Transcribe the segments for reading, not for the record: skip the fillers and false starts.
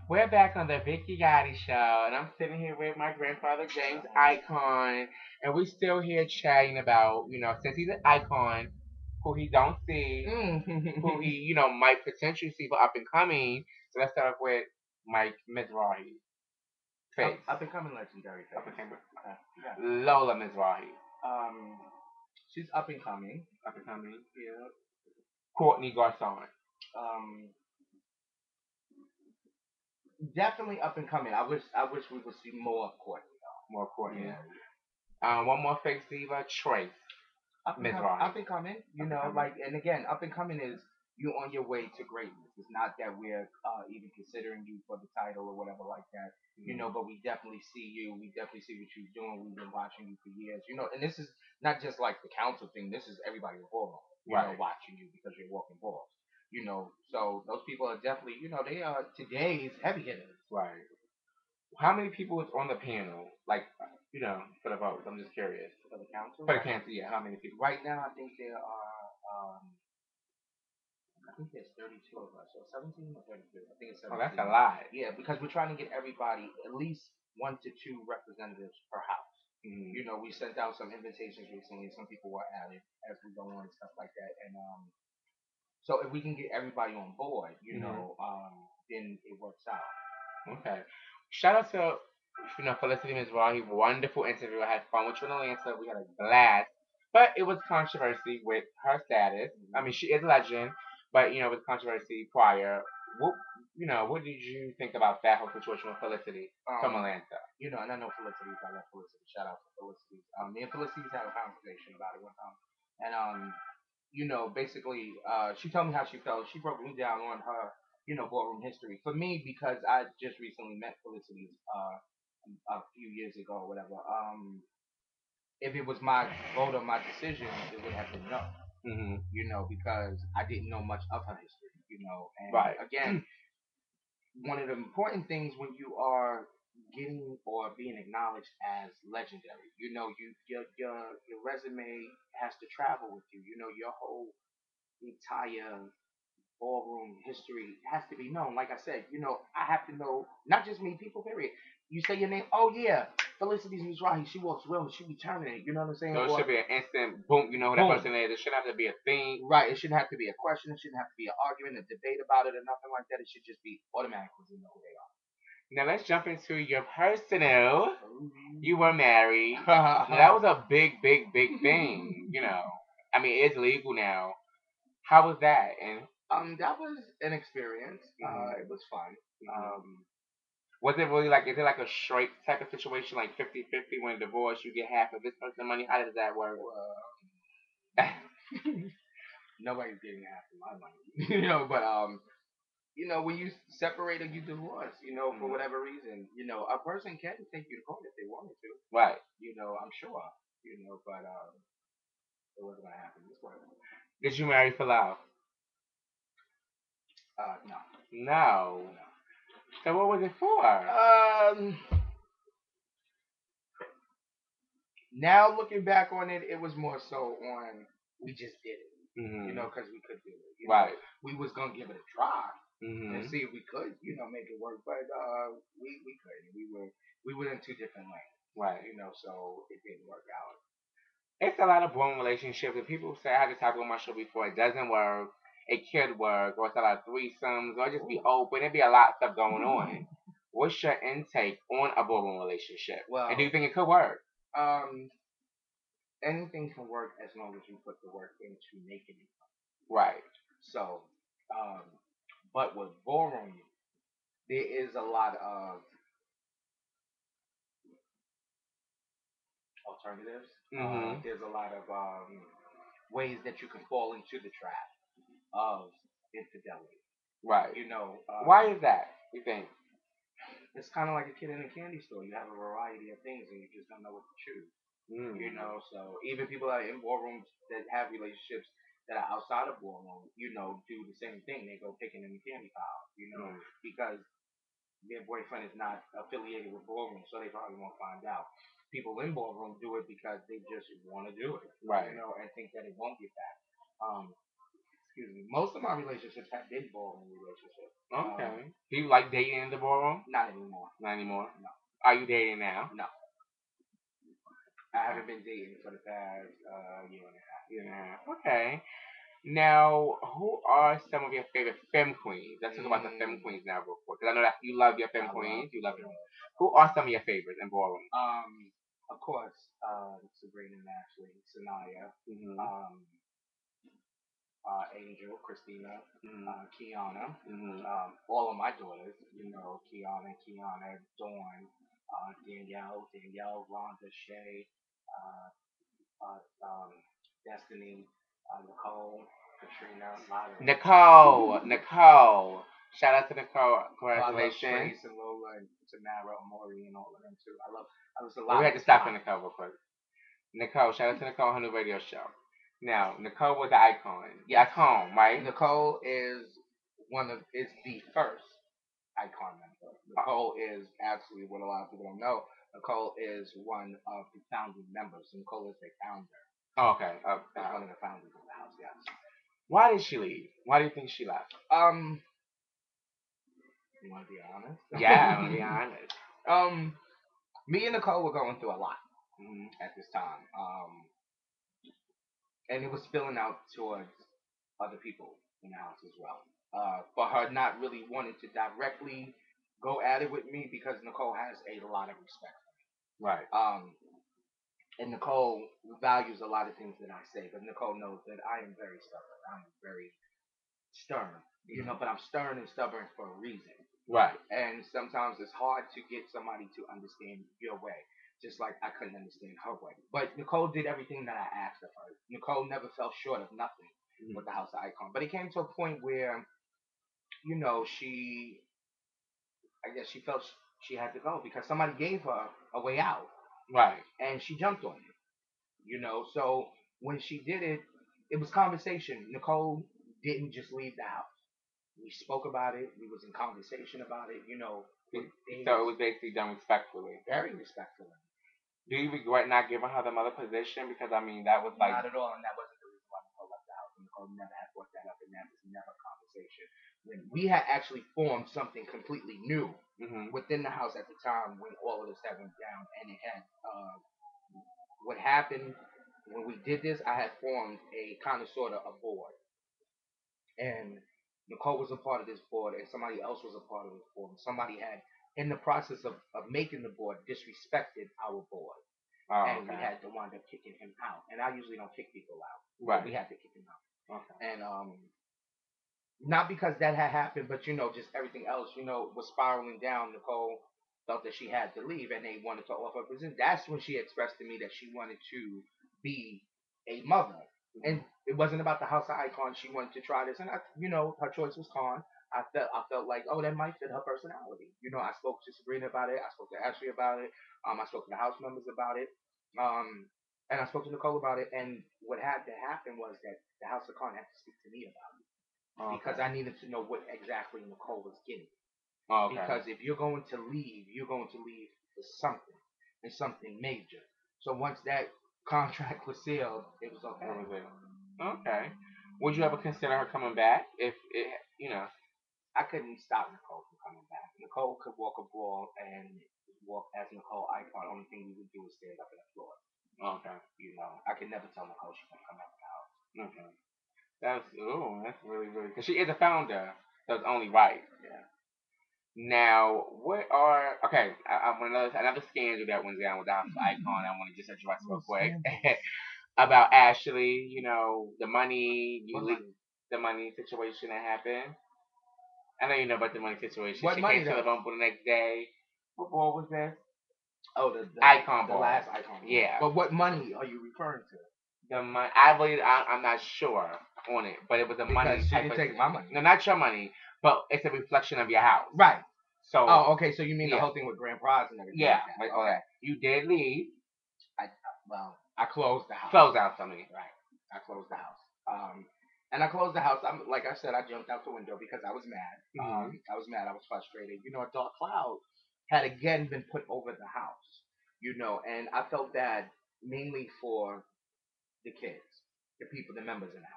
We're back on the Vicky Gotti show, and I'm sitting here with my grandfather James Icon, and we still here chatting about, since he's an icon, who he don't see, who he, might potentially see for up and coming. So let's start off with Mike Mizrahi face, Up and coming legendary up and face. coming, Yeah. Lola Mizrahi, Um, she's up and coming. up and coming, Yeah. Courtney Garcon. Um, definitely up and coming. I wish we would see more of Courtney. More Courtney. Yeah. One more face diva, Trace Mizrahi. Up and coming. You Up and know, coming. like, and again, up and coming is you on your way to greatness. It's not that we're even considering you for the title or whatever like that. You know, but we definitely see you. We definitely see what you're doing. We've been watching you for years. You know, and this is not just like the council thing. This is everybody involved. Right. Watching you because you're walking balls. You know, so those people are definitely, they are today's heavy hitters. Right. How many people was on the panel? Like, for the votes. I'm just curious. For the council. For the council, yeah. How many people? Right now, I think there are. I think there's 32 of us, or 17 or 32. I think it's 17. Oh, that's a lot. Yeah, because we're trying to get everybody at least 1 to 2 representatives per house. Mm-hmm. You know, we sent out some invitations recently. Some people were added as we go on and stuff like that. And so if we can get everybody on board, then it works out. Okay. Shout out to Felicity Mizrahi. Wonderful interview. I had fun with you in Atlanta. We had a blast. But it was controversy with her status. I mean, she is a legend, but with controversy prior. What what did you think about that whole situation with Felicity from Atlanta? And I know Felicity's. I love Felicity. Shout out to Felicity. Me and Felicity's had a conversation about it one time, and basically, she told me how she felt. She broke me down on her, ballroom history. For me, because I just recently met Felicity a few years ago or whatever. If it was my vote or my decision, it would have been no. Mm-hmm. Because I didn't know much of her history. And Right. again, one of the important things when you are getting or being acknowledged as legendary, your resume has to travel with you. Your whole entire ballroom history has to be known. Like I said, I have to know not just me, people. Period. You say your name. Oh yeah, Felicity Mizrahi. She walks well. She be turning. You know what I'm saying? So it should be an instant boom. You know who that person is. It shouldn't have to be a thing. Right. It shouldn't have to be a question. It shouldn't have to be an argument, a debate about it, or nothing like that. It should just be automatically you know who they are. Now let's jump into your personal. You were married. Now, that was a big, big, big thing. I mean, it's legal now. How was that? And that was an experience. It was fun. was it really like? Is it like a straight type of situation, like 50-50 when divorce, you get half of this person's money? How does that work? Nobody's getting half of my money, but when you separate or you divorce, for whatever reason, a person can take you to court if they wanted to. Right. I'm sure. But it wasn't gonna happen this way. Did you marry for love? No. No. So what was it for? Now looking back on it, it was more so on we just did it, because we could do it. Right. We was gonna give it a try and Mm-hmm. see if we could, make it work, but we couldn't. We were in two different lanes, Right. so it didn't work out. It's a lot of blown relationships, and people say I had this topic on my show before. It doesn't work. It could work, or it's a lot of threesomes, or just be open. It'd be a lot of stuff going on. What's your intake on a ballroom relationship? Well, and do you think it could work? Anything can work as long as you put the work into making it. Right. So, but with ballroom, there is a lot of alternatives. There's a lot of ways that you can fall into the trap of infidelity. Right. Why is that? You think? It's kind of like a kid in a candy store. You have a variety of things, and you just don't know what to choose. So even people that are in ballrooms that have relationships that are outside of ballroom, do the same thing. They go picking in the candy pile, because their boyfriend is not affiliated with ballroom, so they probably won't find out. People in ballroom do it because they just want to do it, Right. And think that it won't get back. Um, excuse me. Most of my relationships have been ballroom relationships. Okay. Do you like dating in the ballroom? Not anymore. Not anymore. No. Are you dating now? No. I haven't been dating for the past year and a half. Year and a half. Okay. Now, who are some of your favorite femme queens? Let's talk about the femme queens now, real quick. Because I know that you love your femme queens. You love them. Who are some of your favorites in ballroom? Of course, Sabrina and Ashley, Sanaya, Mm-hmm. Angel, Christina, Mm-hmm. Kiana, Mm-hmm. all of my daughters, Kiana, Dawn, Danielle, Rhonda, Shay, uh, Destiny, Nicole, Katrina, Nicole. Shout out to Nicole. Congratulations. Trace and Lola and Tamara, Amori, and all of them too. I was a Well, lot. we had to stop for Nicole real quick. Nicole, shout out to Nicole on her new radio show. Now, Nicole was an icon. Yes. That's home, right? Nicole is the first icon member. Nicole is actually what a lot of people don't know. Nicole is one of the founding members. Nicole is the founder. Oh, okay. One of the founders of the house. Yes. Why did she leave? Why do you think she left? You want to be honest? Yeah, I want to be honest. Me and Nicole were going through a lot at this time. And it was spilling out towards other people in the house as well. For her not really wanting to directly go at it with me because Nicole has a lot of respect for me. Right. And Nicole values a lot of things that I say, but Nicole knows that I am very stubborn. I'm very stern, but I'm stern and stubborn for a reason. Right. And sometimes it's hard to get somebody to understand your way, just like I couldn't understand her way. But Nicole did everything that I asked of her. Nicole never fell short of nothing with the House of Icon. But it came to a point where, I guess she felt she had to go because somebody gave her a way out. Right. And she jumped on it. So when she did it, it was conversation. Nicole didn't just leave the house. We spoke about it. We was in conversation about it. So it was basically done respectfully. Very respectfully. Do you regret not giving her the mother position? Because I mean, that was like not at all, and that wasn't the reason why Nicole left the house. Nicole never had brought that up, and that was never a conversation. When we had actually formed something completely new within the house at the time when all of this had went down, and it had what happened when we did this. I had formed a kind of sort of a board, and Nicole was a part of this board, and somebody else was a part of this board. Somebody had, in the process of making the board, disrespected our board. Oh, and we had to wind up kicking him out. And I usually don't kick people out. Right. But we had to kick him out. Okay. And not because that had happened, but just everything else, was spiraling down. Nicole felt that she had to leave, and they wanted to offer her position. That's when she expressed to me that she wanted to be a mother, and it wasn't about the House of Icon. She wanted to try this, and her choice was Khan. I felt like, oh, that might fit her personality. I spoke to Sabrina about it. I spoke to Ashley about it. I spoke to the house members about it. And I spoke to Nicole about it. And what had to happen was that the House of Khan had to speak to me about it. Because I needed to know what exactly Nicole was getting. Okay. Because if you're going to leave, you're going to leave for something, and something major. So once that contract was sealed, it was okay. Okay. Would you ever consider her coming back if I couldn't stop Nicole from coming back. Nicole could walk a ball and walk as Nicole Icon. The only thing we would do is stand up on the floor. Okay. I could never tell Nicole she couldn't come back in the house. Okay. That's really, really, because she is a founder, so it's only right. Yeah. Now, what are another scandal that went down with the House of Icon? I want to just address real quick about Ashley. The money, the money situation that happened. I know you know about the money situation. What she money, came to the Rumble the next day. What ball was this? Oh, the Icon the ball. last Icon ball. Yeah. But what money are you referring to? The money. I'm not sure on it, but it was a money. Because she didn't take my money. No, not your money, but it's a reflection of your house. Right. So. Oh, okay. So you mean the whole thing with Grand Prize and everything? Yeah. Like okay. You did leave. I closed the house. Closed out something. Right. I closed the house. And I closed the house. Like I said, I jumped out the window because I was mad. I was mad. I was frustrated. A dark cloud had again been put over the house. And I felt bad mainly for the kids, the people, the members in the house.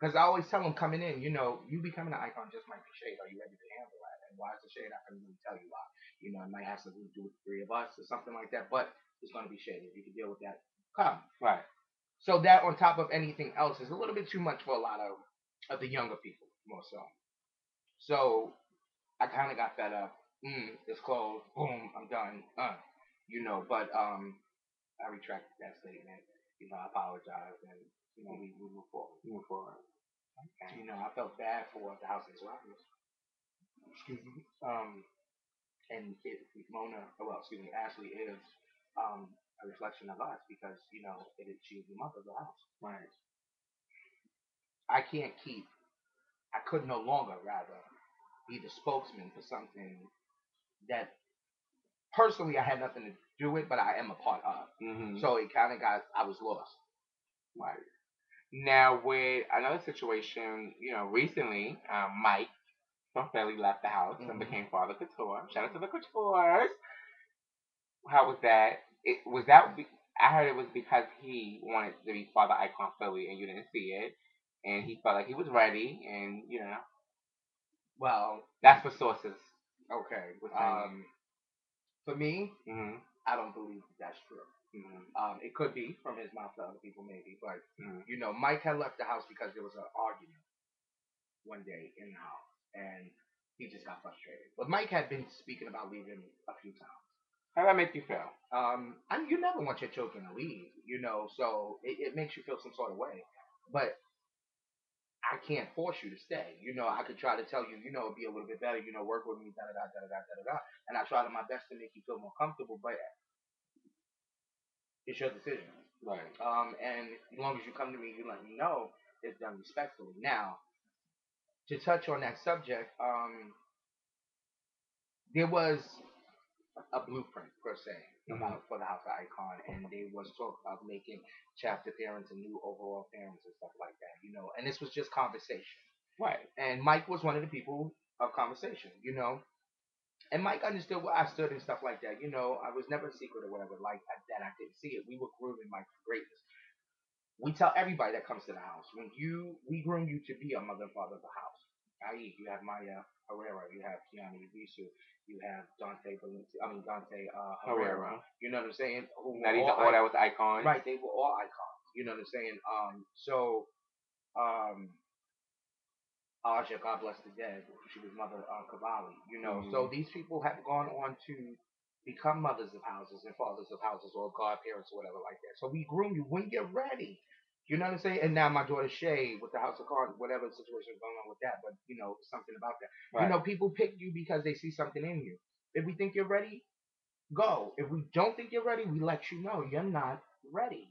Because I always tell them coming in, you becoming an icon just might be shade. Are you ready to handle that? And why is the shade? I can really tell you why. It might have something to do with the three of us or something like that. But it's going to be shade. If you can deal with that, come. Right. So that on top of anything else is a little bit too much for a lot of the younger people, more so. So I kind of got fed up. It's closed. Boom, I'm done. But I retracted that statement. I apologize, and we move forward. Move forward. I felt bad for the house as well. Excuse me. And Mona, well, excuse me, Ashley is a reflection of us because she's the mother of the house. Right. I can't keep. I could no longer rather be the spokesman for something that personally I had nothing to do with, but I am a part of. Mm-hmm. So it kind of I was lost. Right. Now, with another situation, recently, Mike from Philly left the house and became Father Couture. Shout out to the Coutures. How was that? I heard it was because he wanted to be Father Icon Philly and you didn't see it, and he felt like he was ready, and Well, that's what sources okay. were saying. For me, Mm-hmm. I don't believe that's true. Mm-hmm. It could be from his mouth to other people, maybe, but Mm-hmm. Mike had left the house because there was an argument one day in the house, and he just got frustrated. But Mike had been speaking about leaving a few times. How that make you feel? You never want your children to leave, so it makes you feel some sort of way. But I can't force you to stay. I could try to tell you, be a little bit better, work with me, da da da da da da da, and I try to my best to make you feel more comfortable. But it's your decision. Right. And as long as you come to me, you let me know it's done respectfully. Now, to touch on that subject, there was a blueprint per se about for the House of Icon, and they was talk about making chapter parents and new overall parents and stuff like that. And this was just conversation. Right. And Mike was one of the people of conversation. And Mike understood where I stood and stuff like that. I was never a secret or whatever like that. I didn't see it. We were grooming Mike for greatness. We tell everybody that comes to the house we groom you to be a mother and father of the house. I.e., you have Maya Herrera, you have Kiani Ibisu, you have Dante Herrera. You know what I'm saying? Now these are all that was icons. Right, they were all icons. You know what I'm saying? Um, Aja, God bless the dead, she was mother Cavalli. So these people have gone on to become mothers of houses and fathers of houses or godparents or whatever like that. So we groom you when you're ready. You know what I'm saying? And now my daughter Shay with the House of Cards, whatever situation is going on with that, but something about that. Right. People pick you because they see something in you. If we think you're ready, go. If we don't think you're ready, we let you know you're not ready,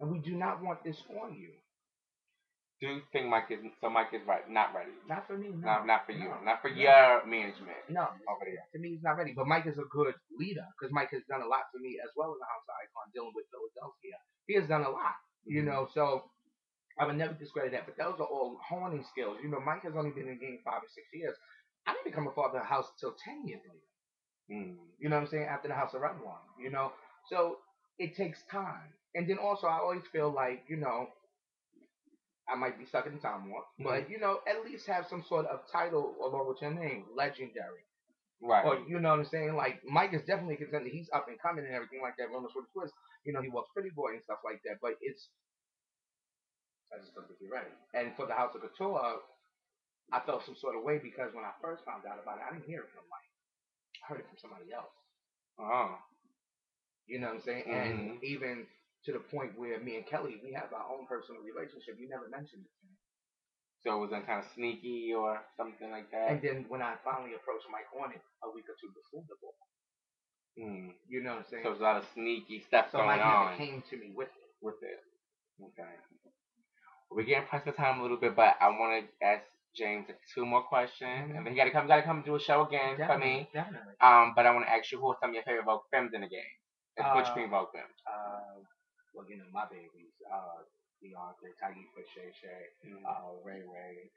and we do not want this on you. Do you think Mike is right? Not ready. Not for me. No. Not for you. No. Not for No. your management. No. Over there. To me, he's not ready. But Mike is a good leader because Mike has done a lot for me as well as the House of Icon dealing with Philadelphia. He has done a lot. So I would never discredit that. But those are all honing skills. Mike has only been in the game 5 or 6 years. I didn't become a father of the house until 10 years later. You know what I'm saying? After the House of Revlon. So it takes time. And then also, I always feel like, I might be sucking the time off, but at least have some sort of title along with your name, legendary. Right. Or you know what I'm saying? Like Mike is definitely a contender. He's up and coming and everything like that. Romans with a twist. He walks pretty boy and stuff like that. But I just don't think you're ready. And for the House of Couture, I felt some sort of way because when I first found out about it, I didn't hear it from Mike. I heard it from somebody else. Oh. You know what I'm saying? And even to the point where me and Kelly, we have our own personal relationship. You never mentioned it to me. So was that kind of sneaky or something like that? And then when I finally approached Mike on it a week or two before the ball, you know what I'm saying? So there's a lot of sneaky stuff so going Mike on. never came to me with it. Okay. We're getting pressed for time a little bit, but I want to ask James 2 more questions, and then you gotta come do a show again for me. Definitely. But I want to ask you who are some of your favorite Vogue femmes in the game? It's Butch Queen Vogue femmes. Well, my babies, Beyonce, Taisha, Shay Shay, Ray Ray.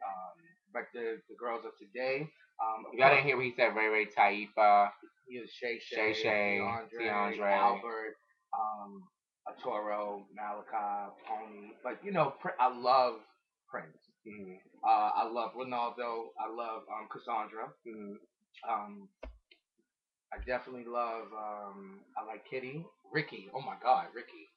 But the girls of today, Y'all didn't hear what he said. Ray Ray, Taifa, Shay Shay, DeAndre, Albert, Atoro, Malachi, Pony. But I love Prince. Mm-hmm. I love Ronaldo. I love Cassandra. Mm-hmm. Um, I definitely love. I like Kitty. Ricky. Oh my God, Ricky.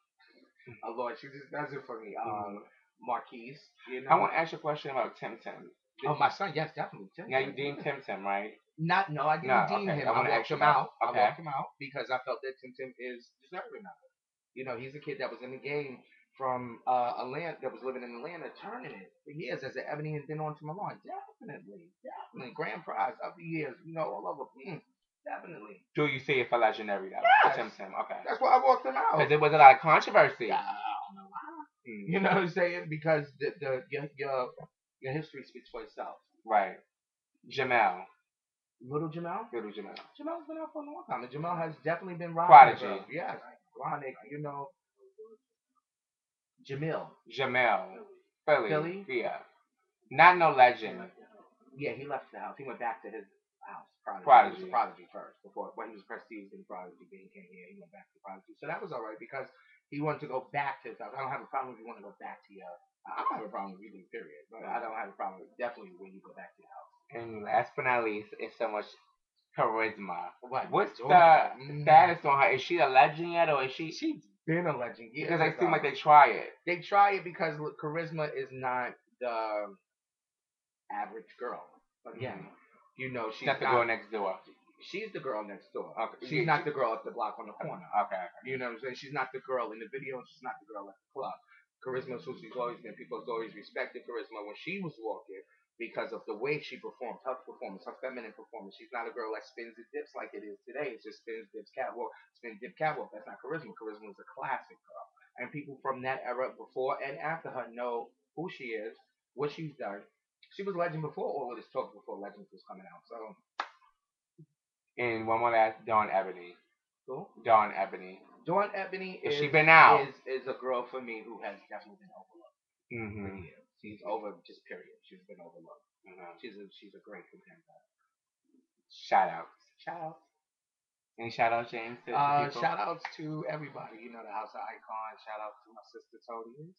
Oh Lord, she just does it for me. Mm-hmm. Marquise. You I know. want to ask you a question about Tim Tim. Oh, my son. Yes, definitely. Tim Now you Tim. deem Yeah. Tim Tim, right? Not. No, I No, didn't deem okay. him. I I want to walked ask you him about. out. I Okay. walked him out because I felt that Tim Tim is deserving of it. You know, he's a kid that was in the game from Atlanta, that was living in Atlanta, turning it for years as an Ebony and then on to Milan. Definitely, definitely. Grand prize of the years, you know, all over. Definitely. Do you see it for legendary though? For Yes. Tim Tim. Okay. That's why I walked him out. Because there was a lot of controversy. I don't know why. You know what I'm saying? Because your history speaks for itself. Right. Jamel. Little Jamel? Little Jamel. Jamel's been out for a long time. And Jamel has definitely been rocking the Prodigy. girl. Yes. Chronic, you know. Jamil. Jamel. Philly. Philly? Yeah. Not no legend. Yeah, he left the house. He went back to his house. Prodigy. He was Prodigy. a Prodigy first. Before, when he was Prestige and Prodigy, then he came here. He went back to Prodigy. So that was all right because he wanted to go back to his house. I don't have a problem if you want to go back to your. I don't have a problem with you, period. But I don't have a problem with definitely when you go back to your house. And last but not least, it's so much charisma. What? What's Daughter. the status on her? Is she a legend yet, or is she? She's been a legend. Because they seem like they try it. They try it because look, charisma is not the average girl. Again, you know, she's Not the girl next door. She's the girl next door. Okay. She's not the girl up the block on the corner. Okay. You know what I'm saying? She's not the girl in the video. She's not the girl at the club. Charisma is who she's always been. People's always respected Charisma when she was walking because of the way she performed, her performance, her feminine performance. She's not a girl that spins and dips like it is today. It's just spins, dips, catwalk, spin, dip, catwalk. That's not Charisma. Charisma is a classic girl. And people from that era before and after her know who she is, what she's done. She was legend before all of this talk before Legends was coming out. So And one more last, Dawn Ebony. cool. Dawn Ebony. Dawn Ebony Has she been out? is a girl for me who has definitely been overlooked. Mm-hmm. She's over just period. She's been overlooked. Mm-hmm. She's a great contender. Shout outs. Shout out. Any shout outs, James? To people? Shout outs to everybody. You know, the House of Icon. Shout out to my sister Tony.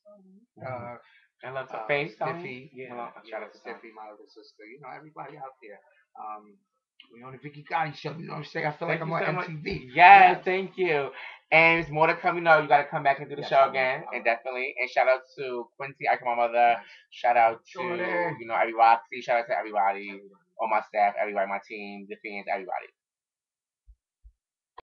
I love to face Stiffy. Yeah. Shout out to Stiffy, my little sister. You know, everybody out there. We on the Vicky Gotti show. You know what I'm saying? I feel like I'm on MTV. Yes, thank you. And there's more to come. You know, you got to come back and do the Yes, show I will. again, I will. and definitely. And shout out to Quincy, Icon, my mother. Shout out to Jordan. every Roxy. Shout out to everybody on my staff, everybody, my team, the fans, everybody.